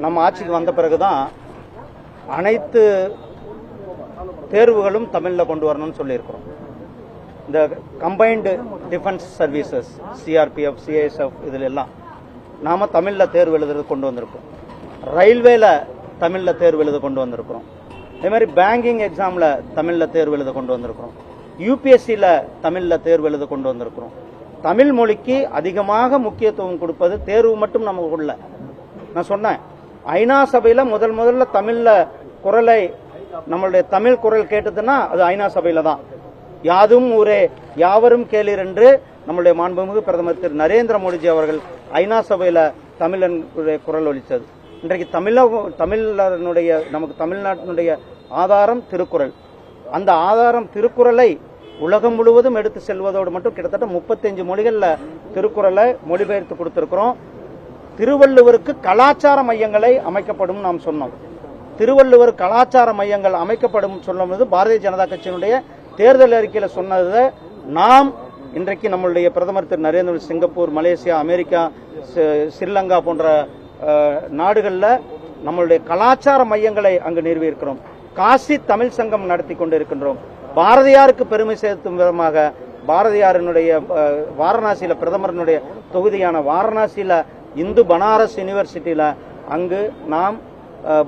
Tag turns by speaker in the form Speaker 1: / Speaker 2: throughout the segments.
Speaker 1: நம்ம ஆட்சிக்கு வந்த பிறகுதான் அனைத்து தேர்வுகளும் தமிழ்ல கொண்டு வரணும்னு சொல்லியிருக்கிறோம். இந்த combined defence services, CRPF, CISF, இதுல எல்லாம் நாம தமிழ்ல தேர்வு எழுதுறது கொண்டு வந்திருக்கோம். ரயில்வேல தமிழ்ல தேர்வு எழுத கொண்டு வந்திருக்கிறோம். அதே மாதிரி பேங்கிங் எக்ஸாம்ல தமிழ்ல தேர்வு எழுத கொண்டு வந்திருக்கிறோம். யூபிஎஸ்சில தமிழ்ல தேர்வு எழுத கொண்டு வந்திருக்கிறோம். தமிழ் மொழிக்கு அதிகமாக முக்கியத்துவம் கொடுப்பது தேர்வு மட்டும் நமக்குள்ள. நான் சொன்னேன், ஐநா சபையில முதல்ல தமிழ்ல குரலை, நம்மளுடைய தமிழ் குரல் கேட்டதுன்னா அது ஐநா சபையில தான். யாதும் ஊரே யாவரும் கேளீர் என்று நம்மளுடைய மாண்புமிகு பிரதமர் திரு நரேந்திர மோடிஜி அவர்கள் ஐநா சபையில தமிழனுடைய குரல் ஒலித்தது. இன்றைக்கு தமிழனுடைய நமக்கு தமிழ்நாட்டினுடைய ஆதாரம் திருக்குறள். அந்த ஆதாரம் திருக்குறளை உலகம் முழுவதும் எடுத்து செல்வதோடு மட்டும் கிட்டத்தட்ட 35 மொழிகள்ல திருக்குறளை மொழிபெயர்த்து கொடுத்திருக்கிறோம். திருவள்ளுவருக்கு கலாச்சார மையங்களை அமைக்கப்படும் நாம் சொன்னோம். திருவள்ளுவர் கலாச்சார மையங்கள் அமைக்கப்படும் சொல்லும்போது பாரதிய ஜனதா கட்சியினுடைய தேர்தல் அறிக்கையில சொன்னதை நாம் இன்றைக்கு நம்மளுடைய பிரதமர் திரு Narendra Modi Singapore, Malaysia, America, Sri Lanka போன்ற நாடுகளில் நம்மளுடைய கலாச்சார மையங்களை அங்கு நிறுவியிருக்கிறோம். காசி தமிழ் சங்கம் நடத்தி கொண்டிருக்கின்றோம். பாரதியாருக்கு பெருமை சேர்த்தும் விதமாக பாரதியாரினுடைய வாரணாசியில, பிரதமரனுடைய தொகுதியான வாரணாசியில இந்து பனாரஸ் யூனிவர்சிட்டியில அங்கு நாம்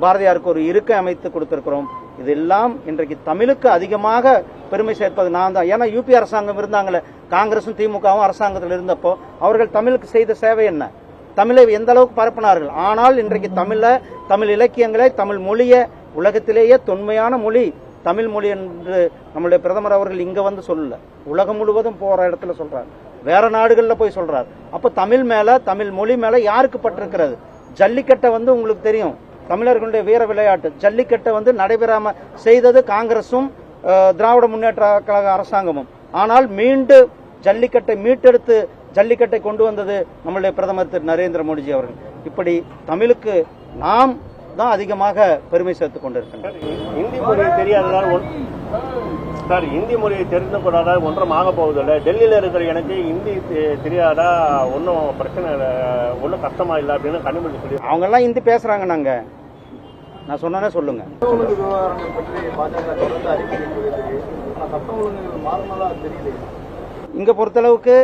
Speaker 1: பாரதியாருக்கு ஒரு இருக்கை அமைத்து கொடுத்திருக்கிறோம். இதெல்லாம் இன்றைக்கு தமிழுக்கு அதிகமாக பெருமை சேர்ப்பது நான் தான். ஏன்னா யூபி அரசாங்கம் இருந்தாங்களே, காங்கிரசும் திமுகவும் அரசாங்கத்தில் இருந்தப்போ அவர்கள் தமிழுக்கு செய்த சேவை என்ன, தமிழை எந்த அளவுக்கு பரப்பினார்கள். ஆனால் இன்றைக்கு தமிழ் இலக்கியங்களை, தமிழ் மொழியை, உலகத்திலேயே தொன்மையான மொழி தமிழ் மொழி என்று நம்மளுடைய பிரதமர் அவர்கள் இங்க வந்து சொல்லல, உலகம் முழுவதும் போற இடத்துல சொல்றார், வேற நாடுகள்ல போய் சொல்றார். அப்ப தமிழ் மேல, தமிழ் மொழி மேல யாருக்கு பட்டிருக்கிறது? ஜல்லிக்கட்டை வந்து உங்களுக்கு தெரியும், தமிழர்களுடைய வீர விளையாட்டு. ஜல்லிக்கட்டை நடைபெறாம செய்தது காங்கிரசும் திராவிட முன்னேற்ற கழக அரசாங்கமும். ஆனால் மீண்டும் ஜல்லிக்கட்டை மீட்டெடுத்து ஜல்லிக்கட்டை கொண்டு வந்தது நம்மளுடைய பிரதமர் திரு நரேந்திர மோடிஜி அவர்கள். இப்படி தமிழுக்கு நாம் தான் அதிகமாக பெருமை சேர்த்துக் கொண்டிருக்கின்றோம்.
Speaker 2: இந்தி மொழி தெரியாததால் சார், இந்தி மொழியை தெரிந்து கொள்ளாத ஒன்றும் ஆக போவதில்லை. டெல்லியில இருக்கிற எனக்கு இந்தி தெரியாதா, ஒன்றும் பிரச்சனை, ஒன்றும் கஷ்டமா இல்லை அப்படின்னு கனிமொழி சொல்லி
Speaker 1: அவங்க எல்லாம் இந்தி பேசுறாங்க. நான் சொன்னே சொல்லுங்க. இங்க பொறுத்தளவுக்கு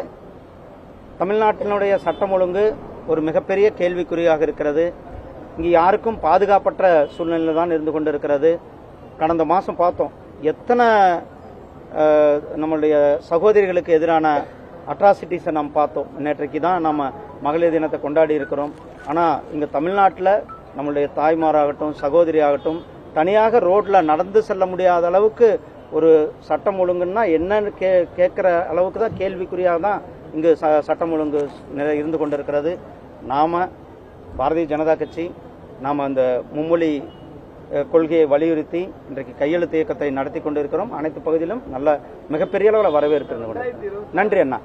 Speaker 1: தமிழ்நாட்டினுடைய சட்டம் ஒழுங்கு ஒரு மிகப்பெரிய கேள்விக்குறியாக இருக்கிறது. இங்கு யாருக்கும் பாதுகாப்பற்ற சூழ்நிலை தான் இருந்து கொண்டிருக்கிறது. கடந்த மாசம் பார்த்தோம், எத்தனை நம்மளுடைய சகோதரிகளுக்கு எதிரான அட்ராசிட்டிஸை நாம் பார்த்தோம். நேற்றைக்கு தான் நம்ம மகளிர் தினத்தை கொண்டாடி இருக்கிறோம். ஆனால் இங்கே தமிழ்நாட்டில் நம்மளுடைய தாய்மாராகட்டும், சகோதரி ஆகட்டும், தனியாக ரோட்ல நடந்து செல்ல முடியாத அளவுக்கு ஒரு சட்டம் ஒழுங்குன்னா என்னன்னு கேட்கிற அளவுக்கு தான் கேள்விக்குறியாக தான் இங்கு சட்டம் ஒழுங்கு இருந்து கொண்டிருக்கிறது. நாம பாரதிய ஜனதா கட்சி நாம அந்த மும்மொழி கொள்கையை வலியுறுத்தி இன்றைக்கு கையெழுத்து இயக்கத்தை நடத்தி கொண்டிருக்கிறோம். அனைத்து பகுதியிலும் நல்ல மிகப்பெரிய அளவில் வரவேற்பு. நன்றி அண்ணா.